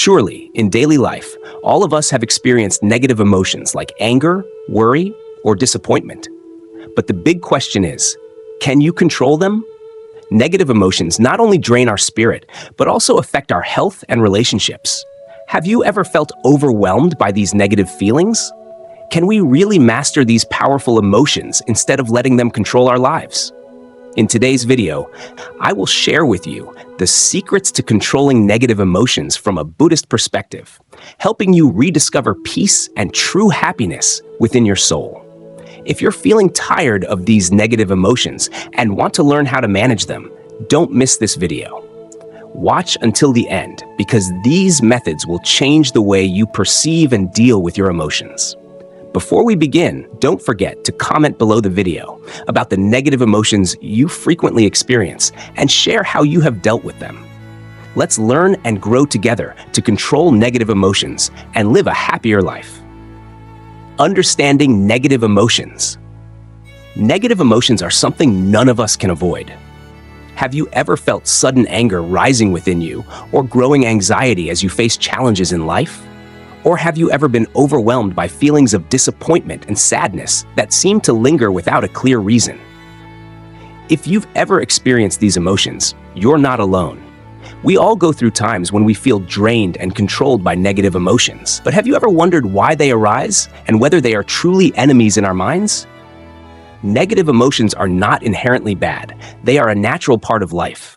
Surely, in daily life, all of us have experienced negative emotions like anger, worry, or disappointment. But the big question is, can you control them? Negative emotions not only drain our spirit, but also affect our health and relationships. Have you ever felt overwhelmed by these negative feelings? Can we really master these powerful emotions instead of letting them control our lives? In today's video, I will share with you the secrets to controlling negative emotions from a Buddhist perspective, helping you rediscover peace and true happiness within your soul. If you're feeling tired of these negative emotions and want to learn how to manage them, don't miss this video. Watch until the end, because these methods will change the way you perceive and deal with your emotions. Before we begin, don't forget to comment below the video about the negative emotions you frequently experience and share how you have dealt with them. Let's learn and grow together to control negative emotions and live a happier life. Understanding negative emotions. Negative emotions are something none of us can avoid. Have you ever felt sudden anger rising within you or growing anxiety as you face challenges in life? Or have you ever been overwhelmed by feelings of disappointment and sadness that seem to linger without a clear reason? If you've ever experienced these emotions, you're not alone. We all go through times when we feel drained and controlled by negative emotions. But have you ever wondered why they arise and whether they are truly enemies in our minds? Negative emotions are not inherently bad. They are a natural part of life.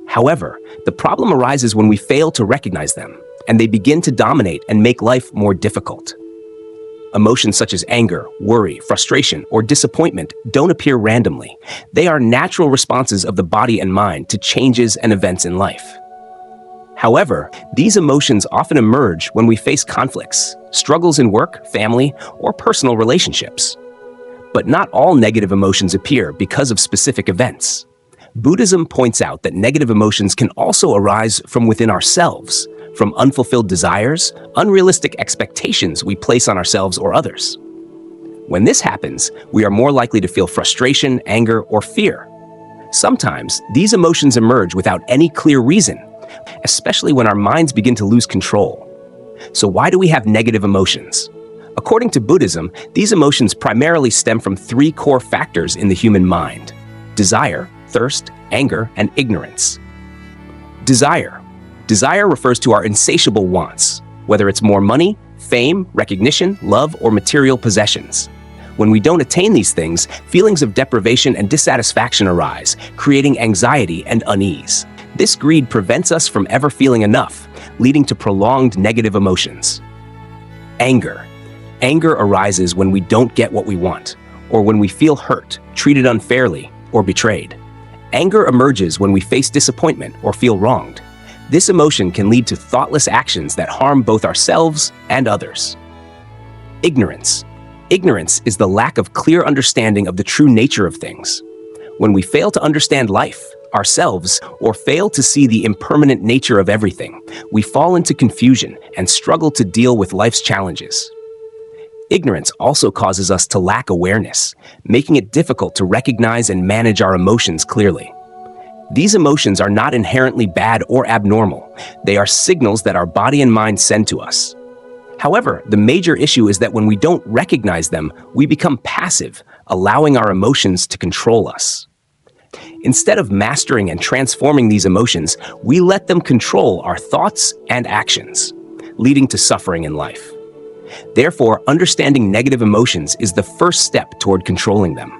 However, the problem arises when we fail to recognize them, and they begin to dominate and make life more difficult. Emotions such as anger, worry, frustration, or disappointment don't appear randomly. They are natural responses of the body and mind to changes and events in life. However, these emotions often emerge when we face conflicts, struggles in work, family, or personal relationships. But not all negative emotions appear because of specific events. Buddhism points out that negative emotions can also arise from within ourselves, from unfulfilled desires, unrealistic expectations we place on ourselves or others. When this happens, we are more likely to feel frustration, anger, or fear. Sometimes, these emotions emerge without any clear reason, especially when our minds begin to lose control. So why do we have negative emotions? According to Buddhism, these emotions primarily stem from three core factors in the human mind: desire, thirst, anger, and ignorance. Desire. Desire refers to our insatiable wants, whether it's more money, fame, recognition, love, or material possessions. When we don't attain these things, feelings of deprivation and dissatisfaction arise, creating anxiety and unease. This greed prevents us from ever feeling enough, leading to prolonged negative emotions. Anger. Anger arises when we don't get what we want, or when we feel hurt, treated unfairly, or betrayed. Anger emerges when we face disappointment or feel wronged. This emotion can lead to thoughtless actions that harm both ourselves and others. Ignorance. Ignorance is the lack of clear understanding of the true nature of things. When we fail to understand life, ourselves, or fail to see the impermanent nature of everything, we fall into confusion and struggle to deal with life's challenges. Ignorance also causes us to lack awareness, making it difficult to recognize and manage our emotions clearly. These emotions are not inherently bad or abnormal. They are signals that our body and mind send to us. However, the major issue is that when we don't recognize them, we become passive, allowing our emotions to control us. Instead of mastering and transforming these emotions, we let them control our thoughts and actions, leading to suffering in life. Therefore, understanding negative emotions is the first step toward controlling them.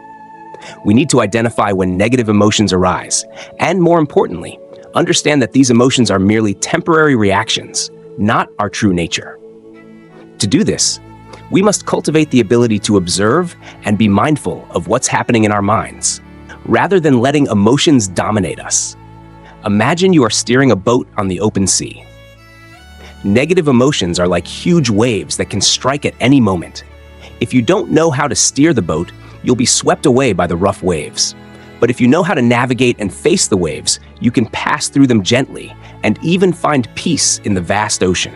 We need to identify when negative emotions arise, and more importantly, understand that these emotions are merely temporary reactions, not our true nature. To do this, we must cultivate the ability to observe and be mindful of what's happening in our minds, rather than letting emotions dominate us. Imagine you are steering a boat on the open sea. Negative emotions are like huge waves that can strike at any moment. If you don't know how to steer the boat, you'll be swept away by the rough waves. But if you know how to navigate and face the waves, you can pass through them gently and even find peace in the vast ocean.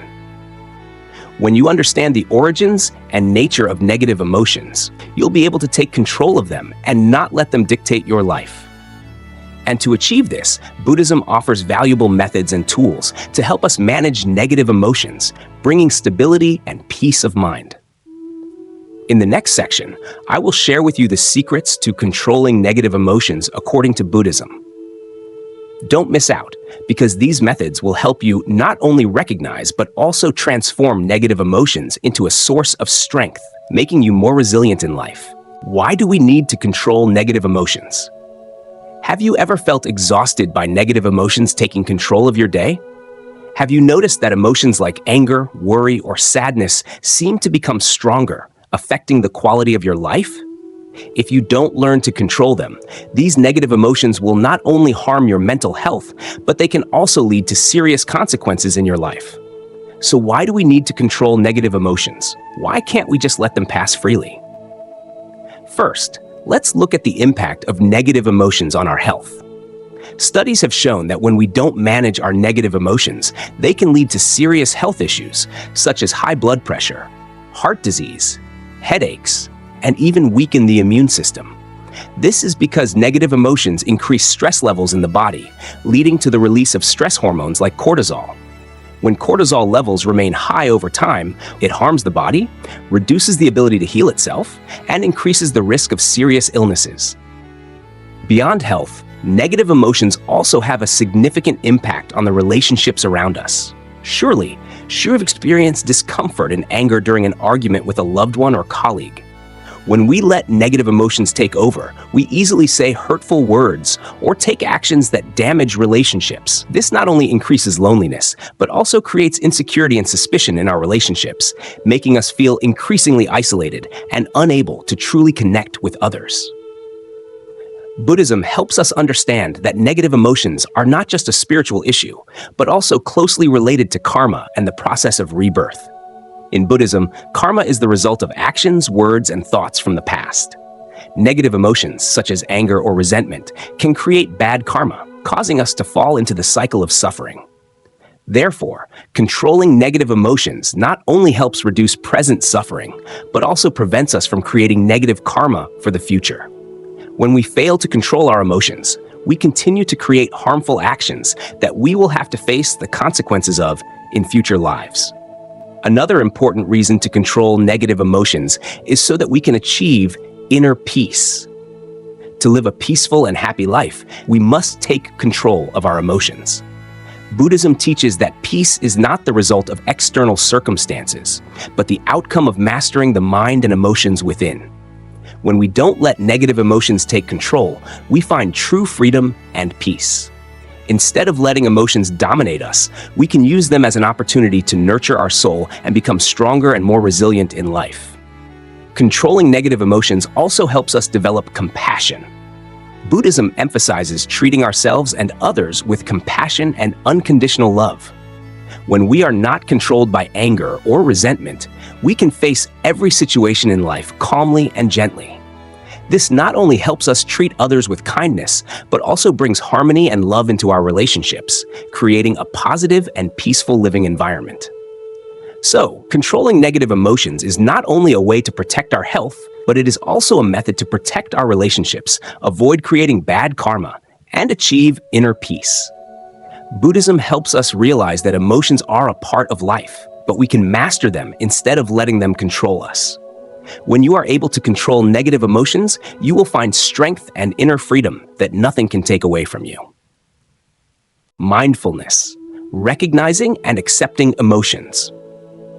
When you understand the origins and nature of negative emotions, you'll be able to take control of them and not let them dictate your life. And to achieve this, Buddhism offers valuable methods and tools to help us manage negative emotions, bringing stability and peace of mind. In the next section, I will share with you the secrets to controlling negative emotions according to Buddhism. Don't miss out, because these methods will help you not only recognize but also transform negative emotions into a source of strength, making you more resilient in life. Why do we need to control negative emotions? Have you ever felt exhausted by negative emotions taking control of your day? Have you noticed that emotions like anger, worry, or sadness seem to become stronger, affecting the quality of your life? If you don't learn to control them, these negative emotions will not only harm your mental health, but they can also lead to serious consequences in your life. So why do we need to control negative emotions? Why can't we just let them pass freely? First, let's look at the impact of negative emotions on our health. Studies have shown that when we don't manage our negative emotions, they can lead to serious health issues, such as high blood pressure, heart disease, headaches, and even weaken the immune system. This is because negative emotions increase stress levels in the body, leading to the release of stress hormones like cortisol. When cortisol levels remain high over time, it harms the body, reduces the ability to heal itself, and increases the risk of serious illnesses. Beyond health, negative emotions also have a significant impact on the relationships around us. Surely, you have experienced discomfort and anger during an argument with a loved one or colleague. When we let negative emotions take over, we easily say hurtful words or take actions that damage relationships. This not only increases loneliness, but also creates insecurity and suspicion in our relationships, making us feel increasingly isolated and unable to truly connect with others. Buddhism helps us understand that negative emotions are not just a spiritual issue, but also closely related to karma and the process of rebirth. In Buddhism, karma is the result of actions, words, and thoughts from the past. Negative emotions, such as anger or resentment, can create bad karma, causing us to fall into the cycle of suffering. Therefore, controlling negative emotions not only helps reduce present suffering, but also prevents us from creating negative karma for the future. When we fail to control our emotions, we continue to create harmful actions that we will have to face the consequences of in future lives. Another important reason to control negative emotions is so that we can achieve inner peace. To live a peaceful and happy life, we must take control of our emotions. Buddhism teaches that peace is not the result of external circumstances, but the outcome of mastering the mind and emotions within. When we don't let negative emotions take control, we find true freedom and peace. Instead of letting emotions dominate us, we can use them as an opportunity to nurture our soul and become stronger and more resilient in life. Controlling negative emotions also helps us develop compassion. Buddhism emphasizes treating ourselves and others with compassion and unconditional love. When we are not controlled by anger or resentment, we can face every situation in life calmly and gently. This not only helps us treat others with kindness, but also brings harmony and love into our relationships, creating a positive and peaceful living environment. So, controlling negative emotions is not only a way to protect our health, but it is also a method to protect our relationships, avoid creating bad karma, and achieve inner peace. Buddhism helps us realize that emotions are a part of life, but we can master them instead of letting them control us. When you are able to control negative emotions, you will find strength and inner freedom that nothing can take away from you. Mindfulness, recognizing and accepting emotions.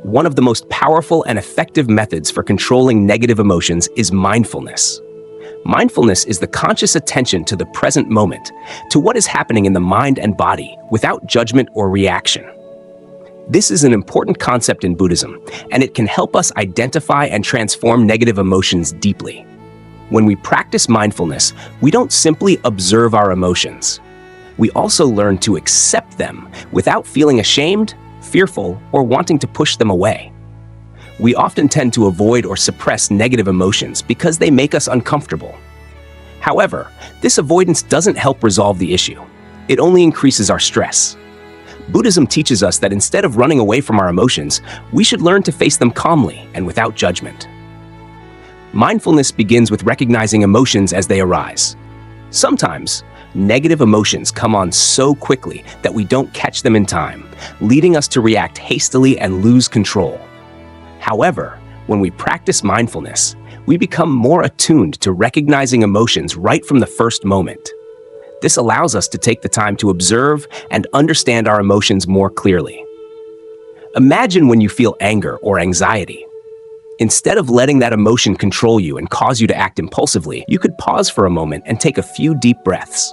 One of the most powerful and effective methods for controlling negative emotions is mindfulness. Mindfulness is the conscious attention to the present moment, to what is happening in the mind and body, without judgment or reaction. This is an important concept in Buddhism, and it can help us identify and transform negative emotions deeply. When we practice mindfulness, we don't simply observe our emotions. We also learn to accept them without feeling ashamed, fearful, or wanting to push them away. We often tend to avoid or suppress negative emotions because they make us uncomfortable. However, this avoidance doesn't help resolve the issue. It only increases our stress. Buddhism teaches us that instead of running away from our emotions, we should learn to face them calmly and without judgment. Mindfulness begins with recognizing emotions as they arise. Sometimes, Negative emotions come on so quickly that we don't catch them in time, leading us to react hastily and lose control. However, when we practice mindfulness, we become more attuned to recognizing emotions right from the first moment. This allows us to take the time to observe and understand our emotions more clearly. Imagine when you feel anger or anxiety. Instead of letting that emotion control you and cause you to act impulsively, you could pause for a moment and take a few deep breaths.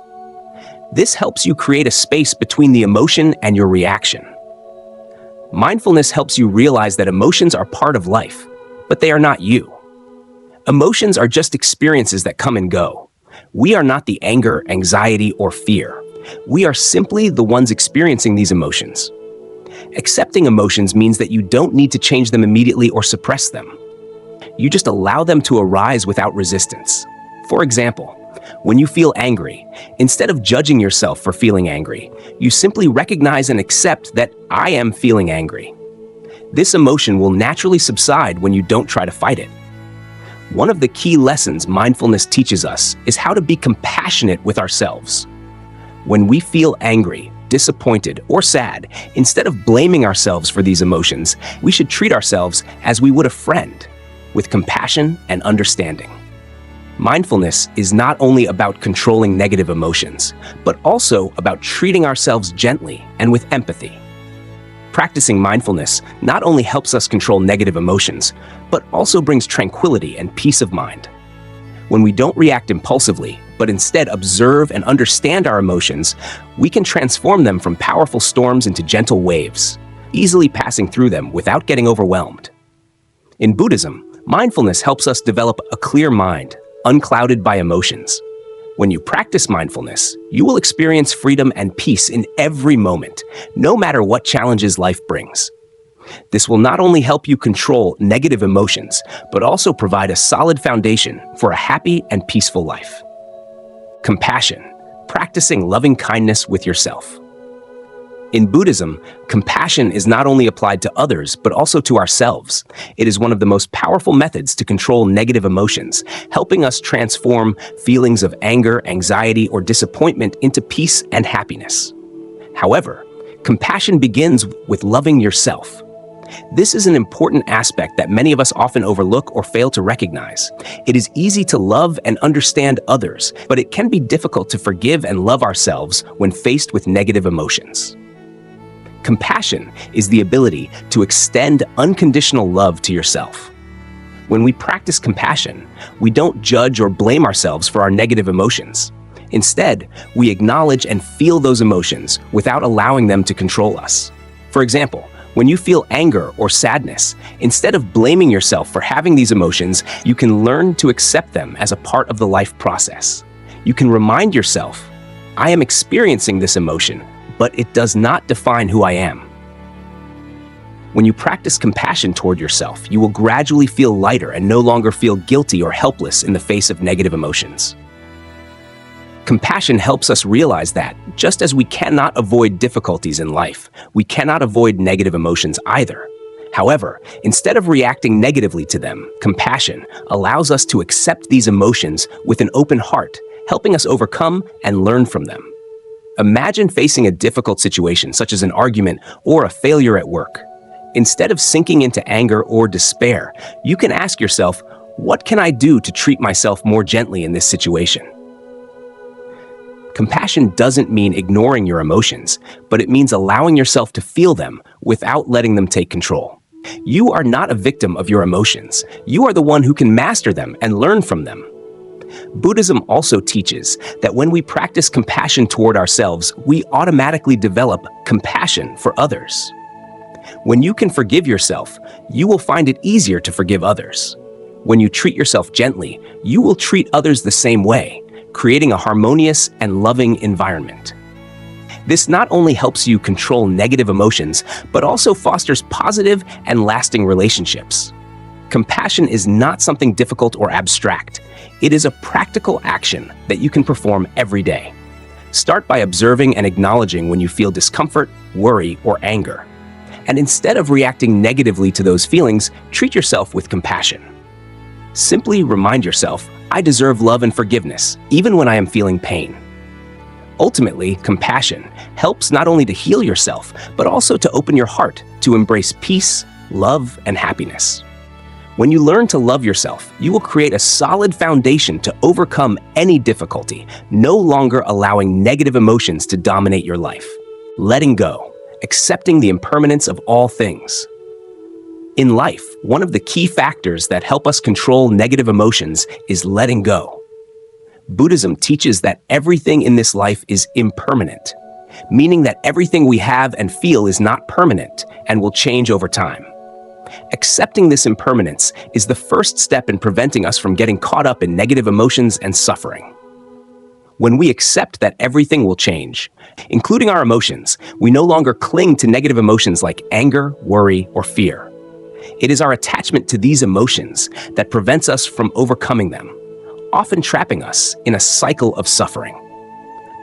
This helps you create a space between the emotion and your reaction. Mindfulness helps you realize that emotions are part of life, but they are not you. Emotions are just experiences that come and go. We are not the anger, anxiety, or fear. We are simply the ones experiencing these emotions. Accepting emotions means that you don't need to change them immediately or suppress them. You just allow them to arise without resistance. For example, when you feel angry, instead of judging yourself for feeling angry, you simply recognize and accept that I am feeling angry. This emotion will naturally subside when you don't try to fight it. One of the key lessons mindfulness teaches us is how to be compassionate with ourselves. When we feel angry, disappointed, or sad, instead of blaming ourselves for these emotions, we should treat ourselves as we would a friend, with compassion and understanding. Mindfulness is not only about controlling negative emotions, but also about treating ourselves gently and with empathy. Practicing mindfulness not only helps us control negative emotions, but also brings tranquility and peace of mind. When we don't react impulsively, but instead observe and understand our emotions, we can transform them from powerful storms into gentle waves, easily passing through them without getting overwhelmed. In Buddhism, mindfulness helps us develop a clear mind, unclouded by emotions. When you practice mindfulness, you will experience freedom and peace in every moment, no matter what challenges life brings. This will not only help you control negative emotions, but also provide a solid foundation for a happy and peaceful life. Compassion, practicing loving kindness with yourself. In Buddhism, compassion is not only applied to others, but also to ourselves. It is one of the most powerful methods to control negative emotions, helping us transform feelings of anger, anxiety, or disappointment into peace and happiness. However, compassion begins with loving yourself. This is an important aspect that many of us often overlook or fail to recognize. It is easy to love and understand others, but it can be difficult to forgive and love ourselves when faced with negative emotions. Compassion is the ability to extend unconditional love to yourself. When we practice compassion, we don't judge or blame ourselves for our negative emotions. Instead, we acknowledge and feel those emotions without allowing them to control us. For example, when you feel anger or sadness, instead of blaming yourself for having these emotions, you can learn to accept them as a part of the life process. You can remind yourself, I am experiencing this emotion, but it does not define who I am. When you practice compassion toward yourself, you will gradually feel lighter and no longer feel guilty or helpless in the face of negative emotions. Compassion helps us realize that, just as we cannot avoid difficulties in life, we cannot avoid negative emotions either. However, instead of reacting negatively to them, compassion allows us to accept these emotions with an open heart, helping us overcome and learn from them. Imagine facing a difficult situation, such as an argument or a failure at work. Instead of sinking into anger or despair, you can ask yourself, what can I do to treat myself more gently in this situation? Compassion doesn't mean ignoring your emotions, but it means allowing yourself to feel them without letting them take control. You are not a victim of your emotions. You are the one who can master them and learn from them. Buddhism also teaches that when we practice compassion toward ourselves, we automatically develop compassion for others. When you can forgive yourself, you will find it easier to forgive others. When you treat yourself gently, you will treat others the same way, creating a harmonious and loving environment. This not only helps you control negative emotions, but also fosters positive and lasting relationships. Compassion is not something difficult or abstract. It is a practical action that you can perform every day. Start by observing and acknowledging when you feel discomfort, worry, or anger. And instead of reacting negatively to those feelings, treat yourself with compassion. Simply remind yourself, I deserve love and forgiveness, even when I am feeling pain. Ultimately, compassion helps not only to heal yourself, but also to open your heart to embrace peace, love, and happiness. When you learn to love yourself, you will create a solid foundation to overcome any difficulty, no longer allowing negative emotions to dominate your life. Letting go, accepting the impermanence of all things. In life, one of the key factors that help us control negative emotions is letting go. Buddhism teaches that everything in this life is impermanent, meaning that everything we have and feel is not permanent and will change over time. Accepting this impermanence is the first step in preventing us from getting caught up in negative emotions and suffering. When we accept that everything will change, including our emotions, we no longer cling to negative emotions like anger, worry, or fear. It is our attachment to these emotions that prevents us from overcoming them, often trapping us in a cycle of suffering.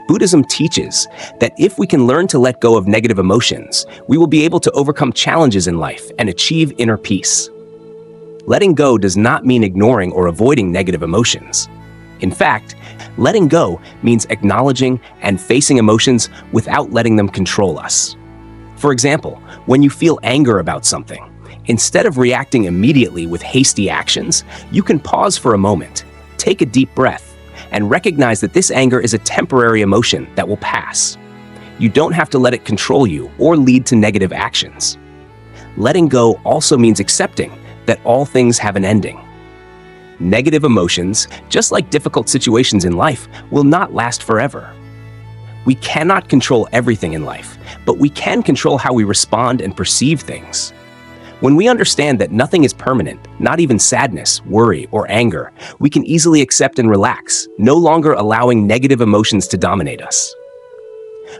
Buddhism teaches that if we can learn to let go of negative emotions, we will be able to overcome challenges in life and achieve inner peace. Letting go does not mean ignoring or avoiding negative emotions. In fact, letting go means acknowledging and facing emotions without letting them control us. For example, when you feel anger about something, instead of reacting immediately with hasty actions, you can pause for a moment, take a deep breath, and recognize that this anger is a temporary emotion that will pass. You don't have to let it control you or lead to negative actions. Letting go also means accepting that all things have an ending. Negative emotions, just like difficult situations in life, will not last forever. We cannot control everything in life, but we can control how we respond and perceive things. When we understand that nothing is permanent, not even sadness, worry, or anger, we can easily accept and relax, no longer allowing negative emotions to dominate us.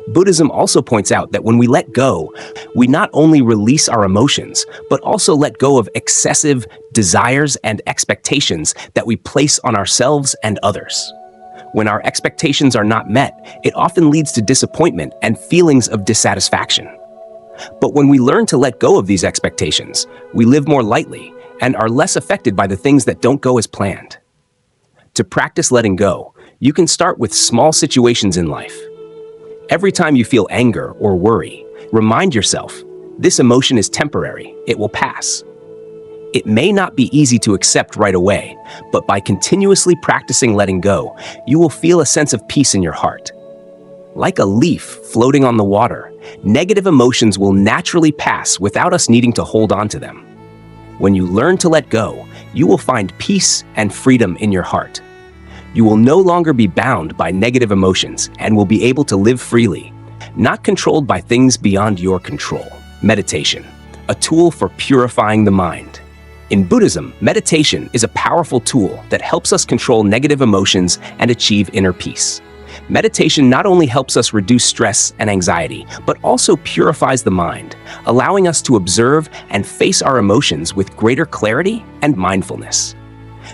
Buddhism also points out that when we let go, we not only release our emotions, but also let go of excessive desires and expectations that we place on ourselves and others. When our expectations are not met, it often leads to disappointment and feelings of dissatisfaction. But when we learn to let go of these expectations, we live more lightly and are less affected by the things that don't go as planned. To practice letting go, you can start with small situations in life. Every time you feel anger or worry, remind yourself, this emotion is temporary, it will pass. It may not be easy to accept right away, but by continuously practicing letting go, you will feel a sense of peace in your heart. Like a leaf floating on the water, negative emotions will naturally pass without us needing to hold on to them. When you learn to let go, you will find peace and freedom in your heart. You will no longer be bound by negative emotions and will be able to live freely, not controlled by things beyond your control. Meditation, a tool for purifying the mind. In Buddhism, meditation is a powerful tool that helps us control negative emotions and achieve inner peace. Meditation not only helps us reduce stress and anxiety, but also purifies the mind, allowing us to observe and face our emotions with greater clarity and mindfulness.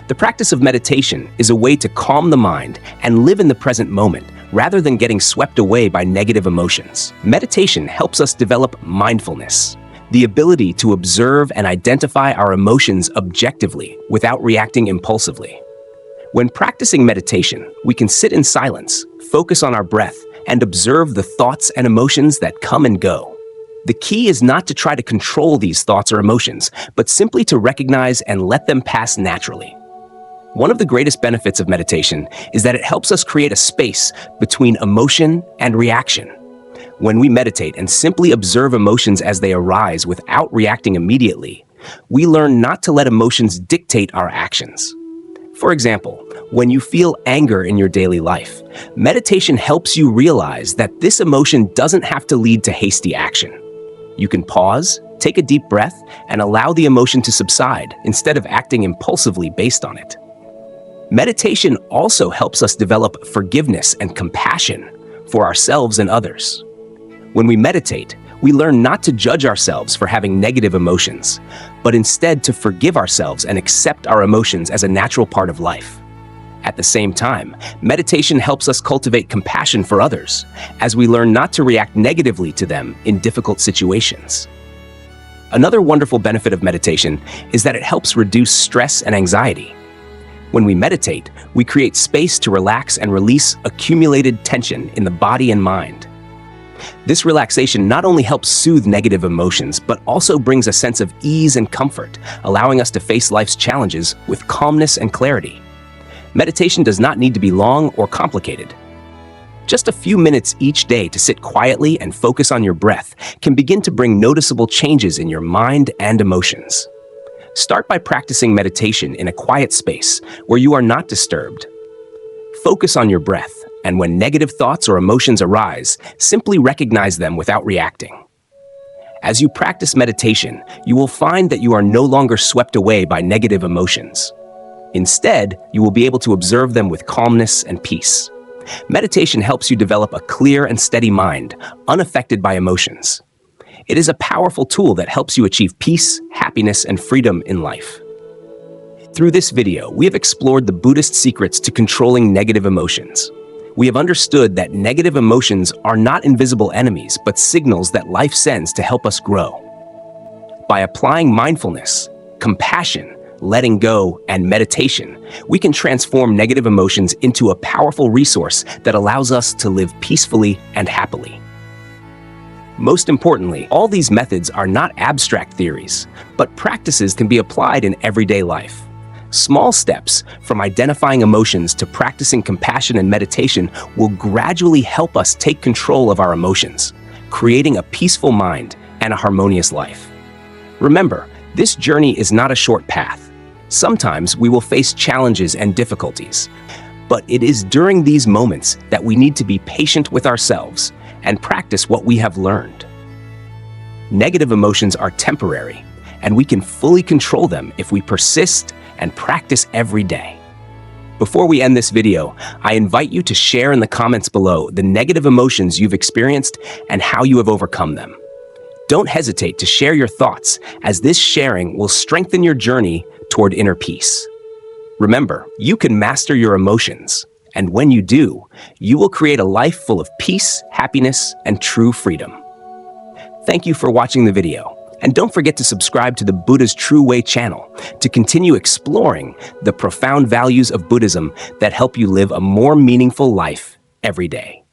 The practice of meditation is a way to calm the mind and live in the present moment, rather than getting swept away by negative emotions. Meditation helps us develop mindfulness, the ability to observe and identify our emotions objectively without reacting impulsively. When practicing meditation, we can sit in silence, focus on our breath, and observe the thoughts and emotions that come and go. The key is not to try to control these thoughts or emotions, but simply to recognize and let them pass naturally. One of the greatest benefits of meditation is that it helps us create a space between emotion and reaction. When we meditate and simply observe emotions as they arise without reacting immediately, we learn not to let emotions dictate our actions. For example, when you feel anger in your daily life, meditation helps you realize that this emotion doesn't have to lead to hasty action. You can pause, take a deep breath, and allow the emotion to subside instead of acting impulsively based on it. Meditation also helps us develop forgiveness and compassion for ourselves and others. When we meditate, we learn not to judge ourselves for having negative emotions, but instead to forgive ourselves and accept our emotions as a natural part of life. At the same time, meditation helps us cultivate compassion for others, as we learn not to react negatively to them in difficult situations. Another wonderful benefit of meditation is that it helps reduce stress and anxiety. When we meditate, we create space to relax and release accumulated tension in the body and mind. This relaxation not only helps soothe negative emotions, but also brings a sense of ease and comfort, allowing us to face life's challenges with calmness and clarity. Meditation does not need to be long or complicated. Just a few minutes each day to sit quietly and focus on your breath can begin to bring noticeable changes in your mind and emotions. Start by practicing meditation in a quiet space where you are not disturbed. Focus on your breath, and when negative thoughts or emotions arise, simply recognize them without reacting. As you practice meditation, you will find that you are no longer swept away by negative emotions. Instead, you will be able to observe them with calmness and peace. Meditation helps you develop a clear and steady mind, unaffected by emotions. It is a powerful tool that helps you achieve peace, happiness, and freedom in life. Through this video, we have explored the Buddhist secrets to controlling negative emotions. We have understood that negative emotions are not invisible enemies, but signals that life sends to help us grow. By applying mindfulness, compassion, letting go, and meditation, we can transform negative emotions into a powerful resource that allows us to live peacefully and happily. Most importantly, all these methods are not abstract theories, but practices can be applied in everyday life. Small steps, from identifying emotions to practicing compassion and meditation, will gradually help us take control of our emotions, creating a peaceful mind and a harmonious life. Remember, this journey is not a short path. Sometimes we will face challenges and difficulties, but it is during these moments that we need to be patient with ourselves and practice what we have learned. Negative emotions are temporary, and we can fully control them if we persist and practice every day. Before we end this video, I invite you to share in the comments below the negative emotions you've experienced and how you have overcome them. Don't hesitate to share your thoughts, as this sharing will strengthen your journey toward inner peace. Remember, you can master your emotions, and when you do, you will create a life full of peace, happiness, and true freedom. Thank you for watching the video, and don't forget to subscribe to the Buddha's True Way channel to continue exploring the profound values of Buddhism that help you live a more meaningful life every day.